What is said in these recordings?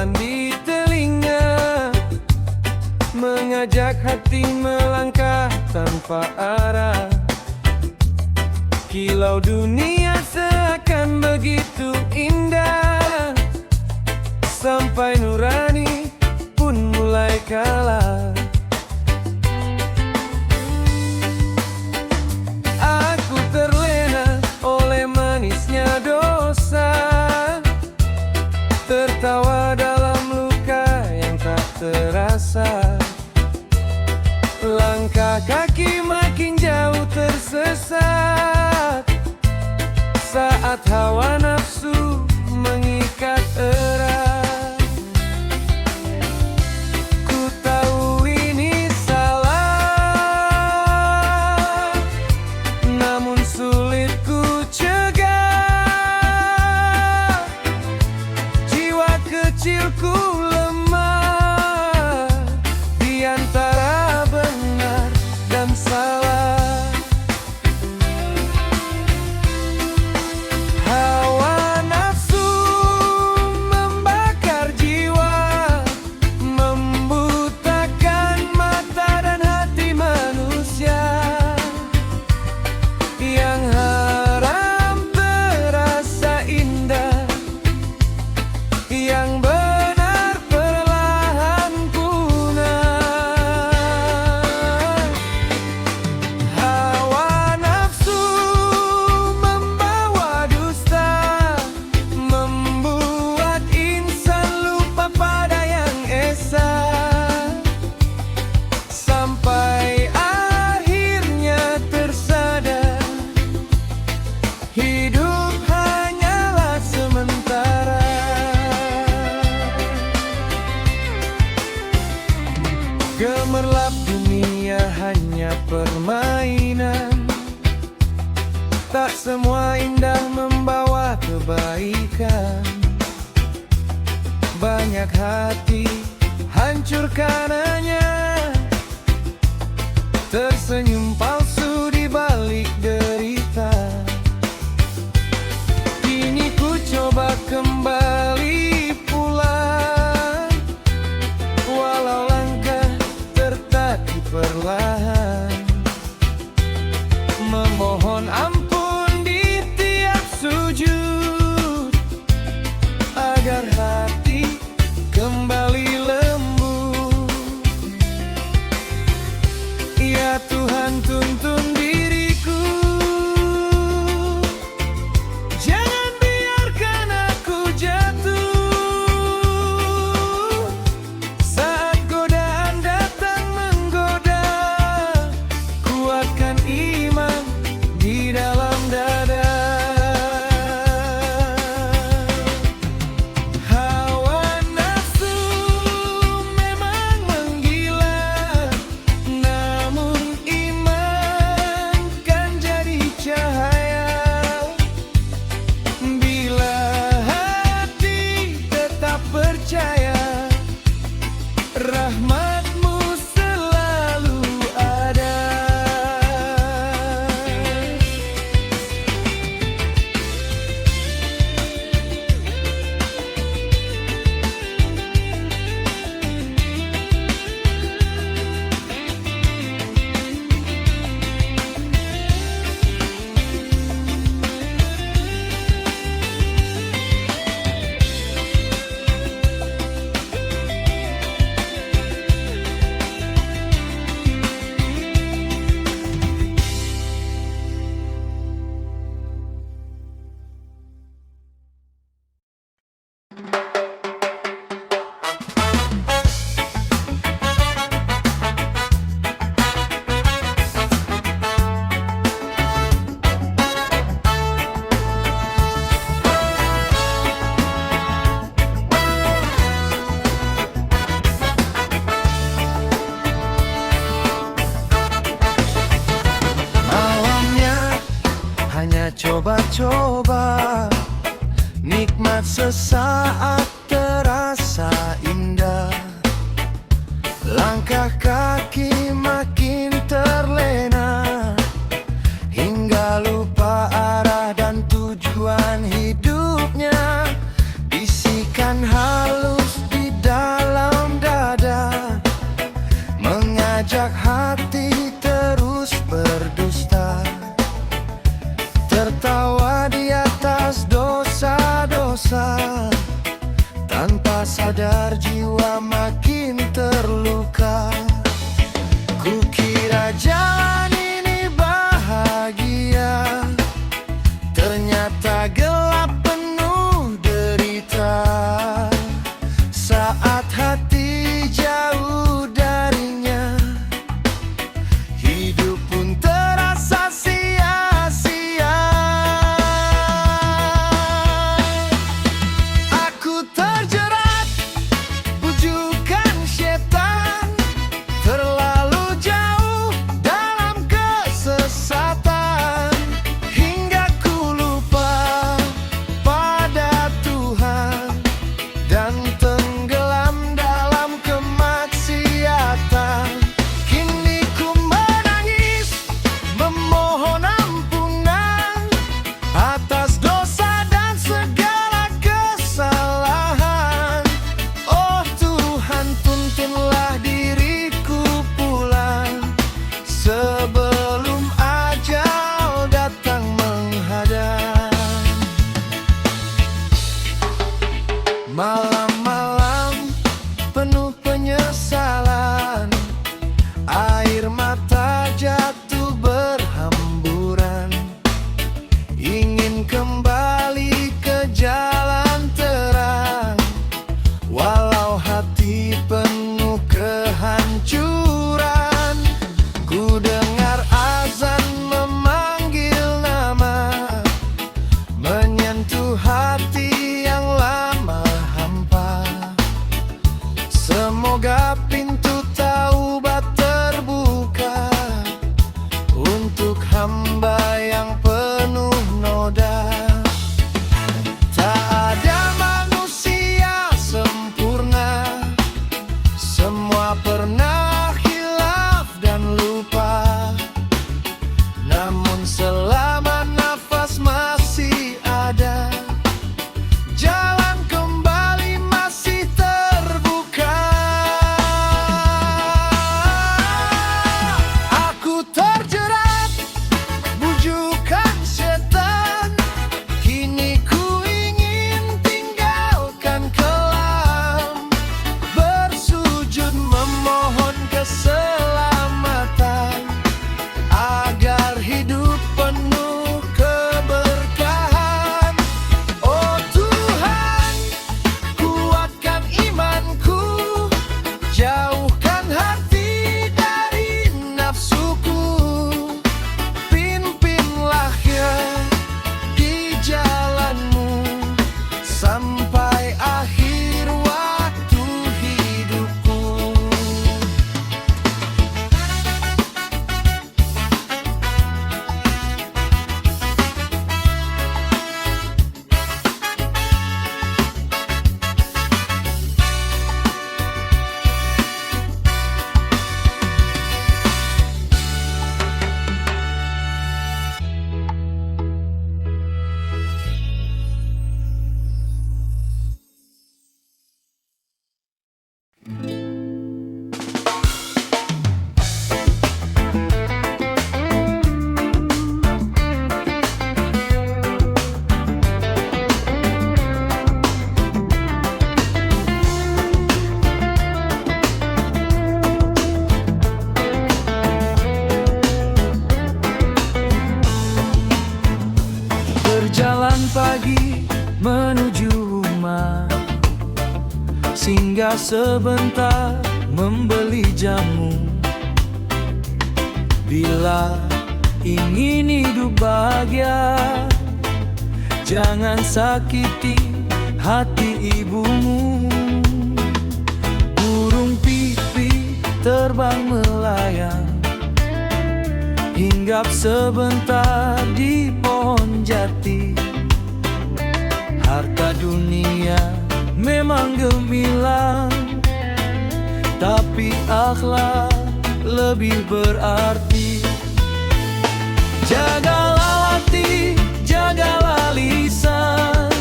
gamelan di telinga, mengajak hati melangkah tanpa arah. Kilau dunia seakan begitu indah, sampai nurani pun mulai kalah. Aku terlena oleh manisnya dosa, tertawa dalam luka yang tak terasa. Langkah kaki makin jauh tersesat, saat hawa nafsu mengikat erat. Ku tahu ini salah, namun sulit ku cegah. Jiwa kecilku lemah di antara benar dan salah. Hawa nafsu membakar jiwa, membutakan mata dan hati manusia. Yang haram terasa indah, yang benar perlahan punah. Hawa nafsu membawa dusta, membuat insan lupa pada yang esa, sampai akhirnya tersadar hidup hanyalah sementara. Gemerlap dunia hanya permainan, tak semua indah membawa kebaikan. Banyak hati hancur karenanya, tersenyum palsu di balik derita. Kini ku coba kembali pulang, walau langkah tertatih perlahan. Memohon ampun di tiap sujud, agar hati kembali lembut. Ya Tuhan, tuntun diriku, jangan biarkan aku jatuh. Saat godaan datang menggoda, kuatkan iman di dalam dada. Hawa nafsu memang menggila, namun iman kan jadi cahaya. Bila hati tetap percaya, rahmatmu selalu ada. Coba-coba, nikmat sesaat terasa indah. Langkah kaki makin terlena, hingga lupa arah dan tujuan hidupnya. Bisikan halus di mengajak hati terus berdusta, tertawa di atas dosa-dosa, tanpa sadar jiwa makin terluka. Kukira jalan ini bahagia, ternyata gelap penuh derita. Saat hati jauh darinya, hidup pun terasa sia-sia. Aku terjerat bujukan setan, terlalu jauh dalam kesesatan, hingga ku lupa pada Tuhan dan tenggelam dalam kemaksiatan. Kini ku menangis memohon ampunan atas dosa dan segala kesalahan. Oh Tuhan, tuntunlah diriku pulang sebelum ajal datang menghadang. Malam-malam penuh penyesalan, air mata jatuh berhamburan, ingin kembali ke jalan terang, walau hati penuh kehancuran. Ku dengar azan memanggil nama, menyentuh hati yang lama hampa. Semoga pintu taubat terbuka untuk hamba yang penuh noda. Tak ada manusia sempurna, semua pernah hilaf dan lupa. Namun selama nafas masih ada, jalan kembali masih terbuka. Aku terjerat bujukan setan, kini ku ingin tinggalkan kelam, bersujud memohon keselamatan, agar hidup penuh keberkahan. Oh Tuhan, kuatkan imanku, jauhkan hati dari nafsuku, pimpinlah ya di jalanmu sampai akhir waktu hidupku. Berjalan pagi menuju rumah, singgah sebentar membeli jamu. Bila ingin hidup bahagia, jangan sakiti hati ibumu. Burung pipih terbang melayang, hinggap sebentar di pohon jati. Harta dunia memang gemilang, tapi akhlak lebih berarti. Jagalah hati, jagalah lisan,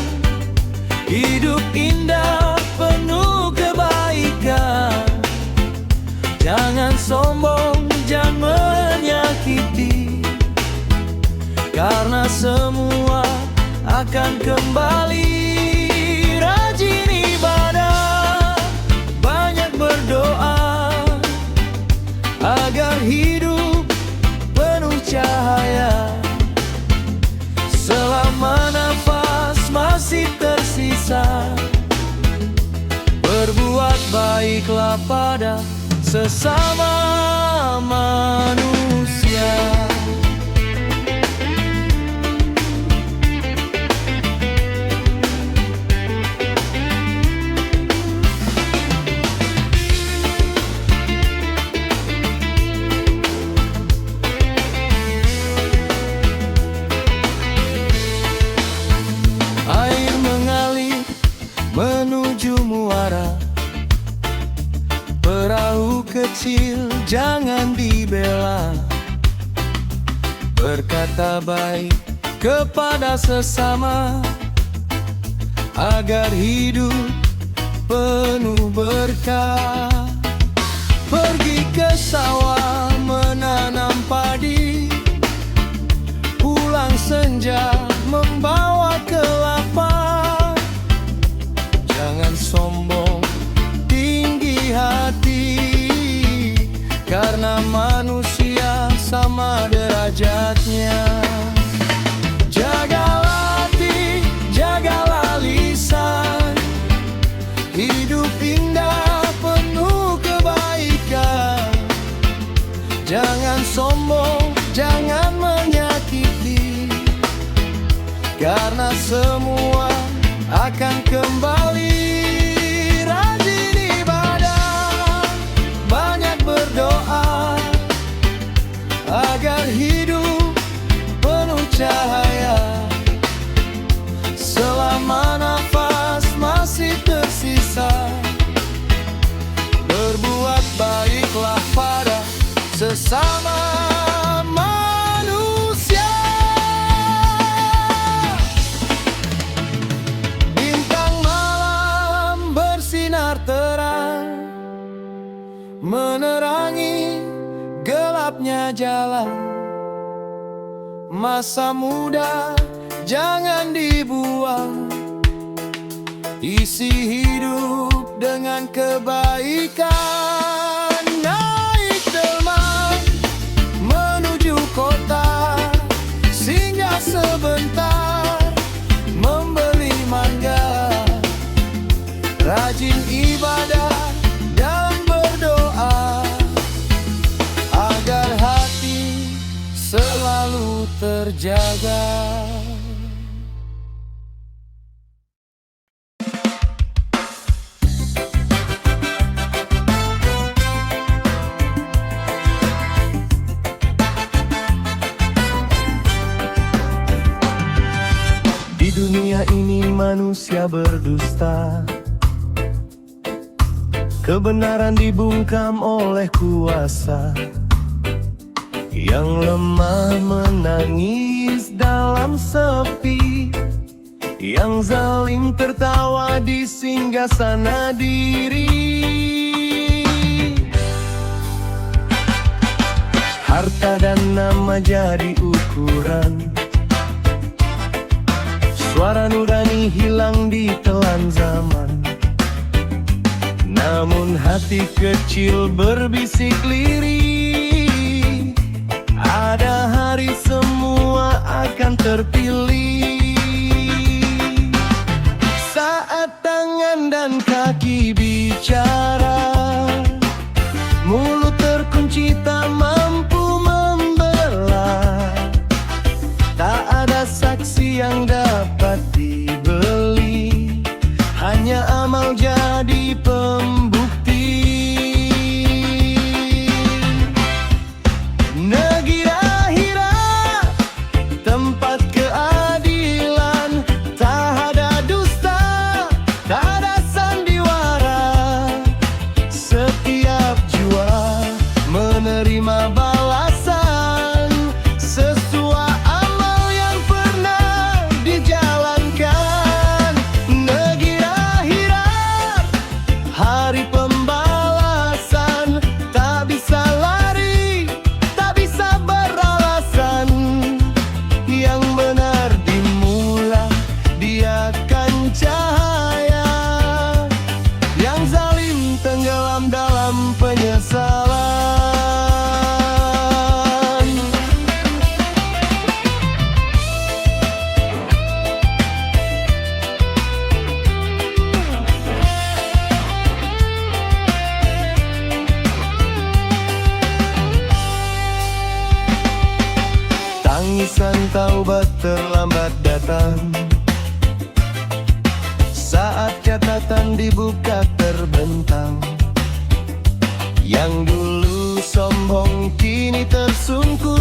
hidup indah penuh kebaikan. Jangan sombong, jangan menyakiti, karena semua akan kembali. Rajin ibadah, banyak berdoa, agar hidup penuh cahaya. Selama nafas masih tersisa, berbuat baiklah pada sesama manusia. Air mengalir menuju muara, perahu kecil jangan dibela. Berkata baik kepada sesama, agar hidup penuh berkah. Pergi ke sawah menanam padi, pulang senja membawa kelapa. Jangan sombong, tinggi hati, karena manusia sama derajatnya. Jagalah hati, jagalah lisan, hidup indah penuh kebaikan. Jangan sombong, jangan menyakiti, karena semua akan kembali. Rajin ibadah, banyak berdoa, agar hidup penuh cahaya. Selama nafas masih tersisa, berbuat baiklah pada sesama manusia. Bintang malam bersinar terang, menerangi gelapnya jalan. Masa muda jangan dibuang, isi hidup dengan kebaikan. Naik delman menuju kota, singgah sebentar membeli mangga. Rajin ibadah dan berdoa, agar hati selalu terjaga. Di dunia ini manusia berdusta, kebenaran dibungkam oleh kuasa. Yang lemah menangis dalam sepi, yang zalim tertawa di singgasana diri. Harta dan nama jadi ukuran, suara nurani hilang di telan zaman. Namun hati kecil berbisik lirih, ada hari semua akan terpilih. Saat tangan dan kaki bicara, mulut terkunci tak mampu membelah. Tak ada saksi yang dapat dibeli, hanya amal jadi pembukti. Negeri akhirat, tempat keadilan. keputusan taubat terlambat datang. Saat catatan dibuka terbentang, yang dulu sombong kini tersungkur,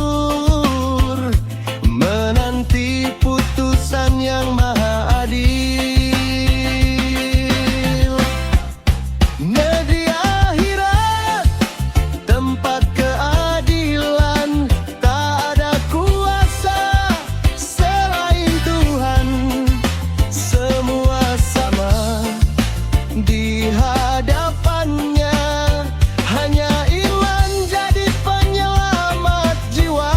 menanti putusan yang maha adil. Negeri akhirat, tempat keadilan, tak ada kuasa selain Tuhan. Semua sama di hadapannya, hanya iman jadi penyelamat jiwa.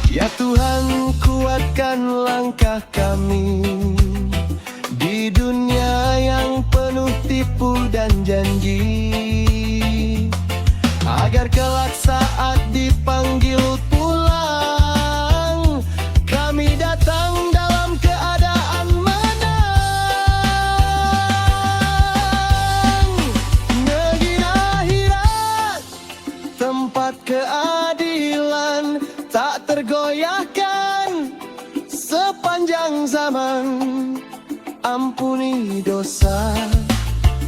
Ya Tuhan, kuatkan langkah kami di dunia yang penuh tipu dan janji, agar kelak saat dipanggil pulang, kami datang dalam keadaan menang. Negeri akhirat, tempat keadilan, tak tergoyahkan sepanjang zaman. Ampuni dosa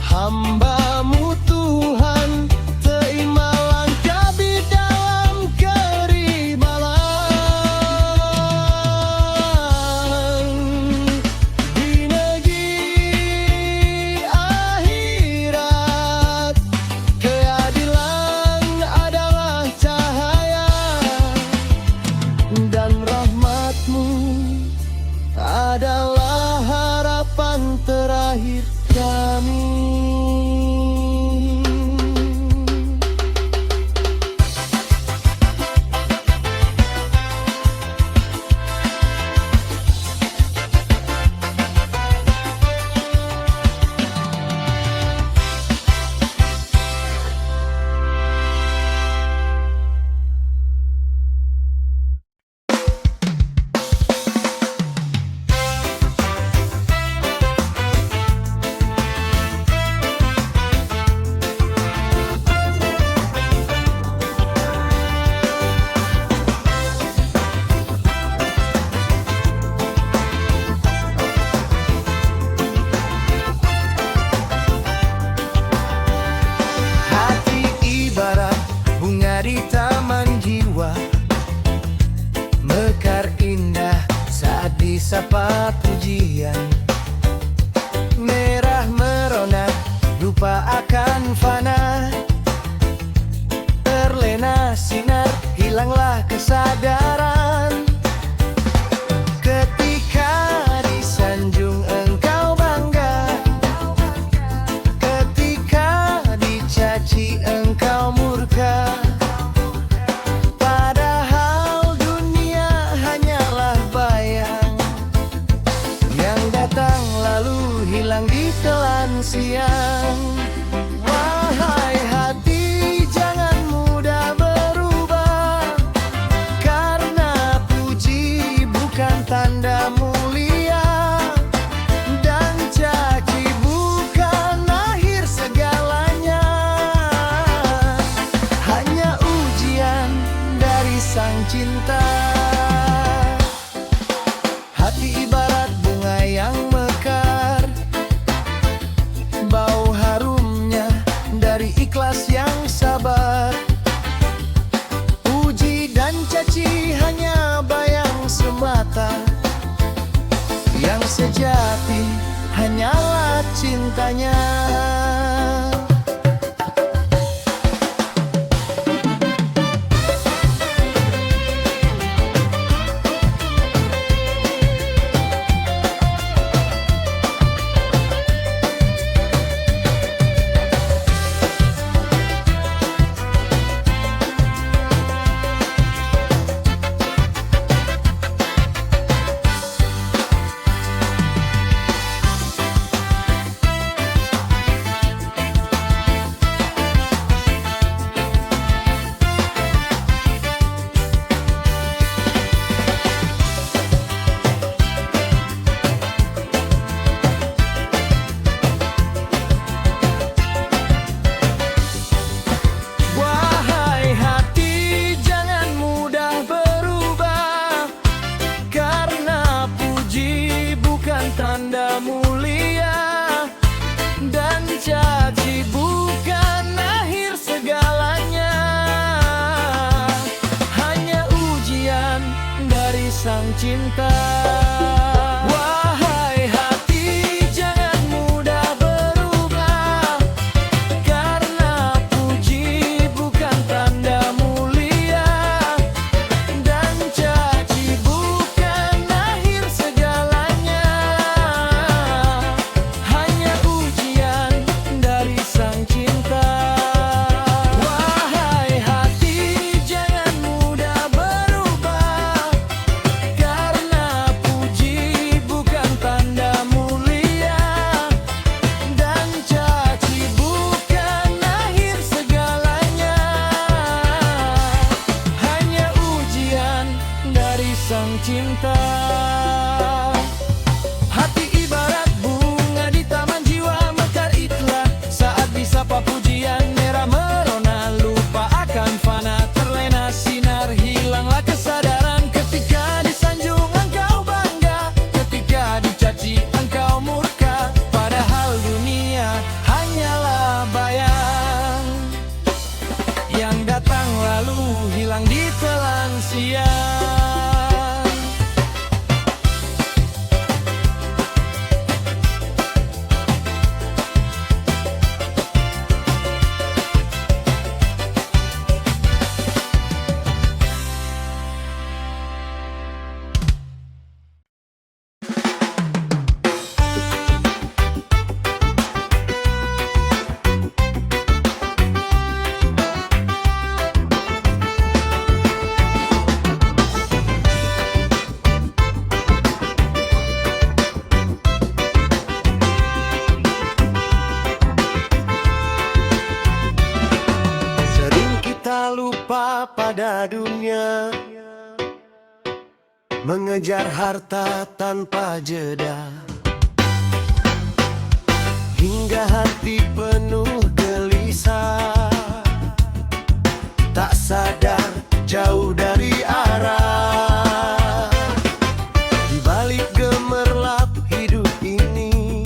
hamba-Mu Tuhan, terima langkah di dalam kerimalan. Di negeri akhirat, keadilan adalah cahaya, dan rahmat-Mu adalah harapan terakhir kami. Di taman jiwa, mekar indah saat disapa pujian. Merah merona, lupa akan fana, terlena sinar, hilanglah kesadaran. Ketika disanjung engkau bangga, ketika dicaci engkau murka. Hilang ditelan siang. Wahai hati, jangan mudah berubah, karena puji bukan tanda mulia, dan caci bukan akhir segalanya. Hanya ujian dari sang cinta. Hati ibarat bunga yang mekar, bau harumnya dari ikhlas yang sabar. Puji dan caci hanya bayang semata, yang sejati hanyalah cintanya. cinta. Wahai hati, jangan mudah berubah, karena puji bukan tanda mulia, dan caci bukan akhir segalanya. Hanya ujian dari sang cinta. Wahai hati, jangan mudah berubah, karena puji bukan tanda mulia, dan caci bukan akhir segalanya. Hanya ujian dari sang cinta. Hati ibarat bunga di taman jiwa, mekar itlah saat disapa pujian. Merah merona, lupa akan fana, terlena sinar, hilanglah kesadaran. Ketika disanjung engkau bangga, ketika dicaci engkau murka, padahal dunia hanyalah bayang yang datang lalu hilang ditelan siang. Sering kita lupa pada dunia, mengejar harta tanpa jeda, hingga hati penuh gelisah, tak sadar jauh dari arah. Di balik gemerlap hidup ini,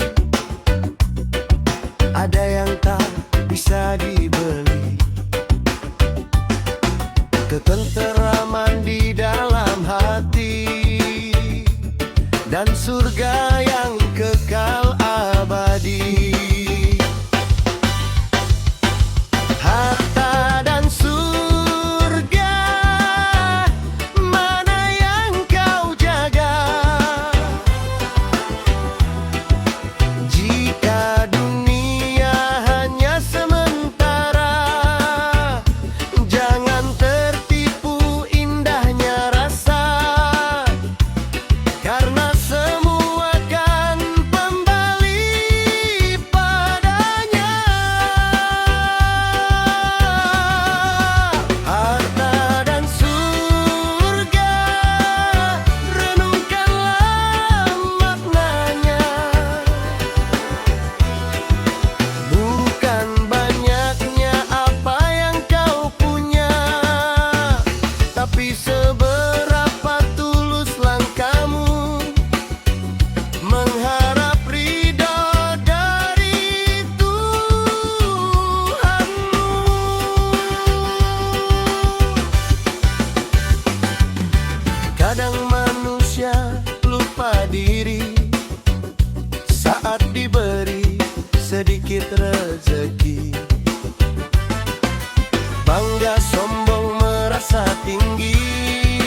ada yang tak bisa dibeli, ketenteraman di dalam hati, dan surga yang kekal abadi. Harta dan surga, mana yang kau jaga? Jika dunia hanya sementara, jangan tertipu indahnya rasa, karena semua kan kembali padanya. Harta dan surga, renungkanlah maknanya. Bukan banyaknya apa yang kau punya, tapi seberapa tulus langkahmu mengharap ridho dari Tuhanmu. Kadang manusia lupa diri saat diberi sedikit rezeki, bangga sombong merasa tinggi,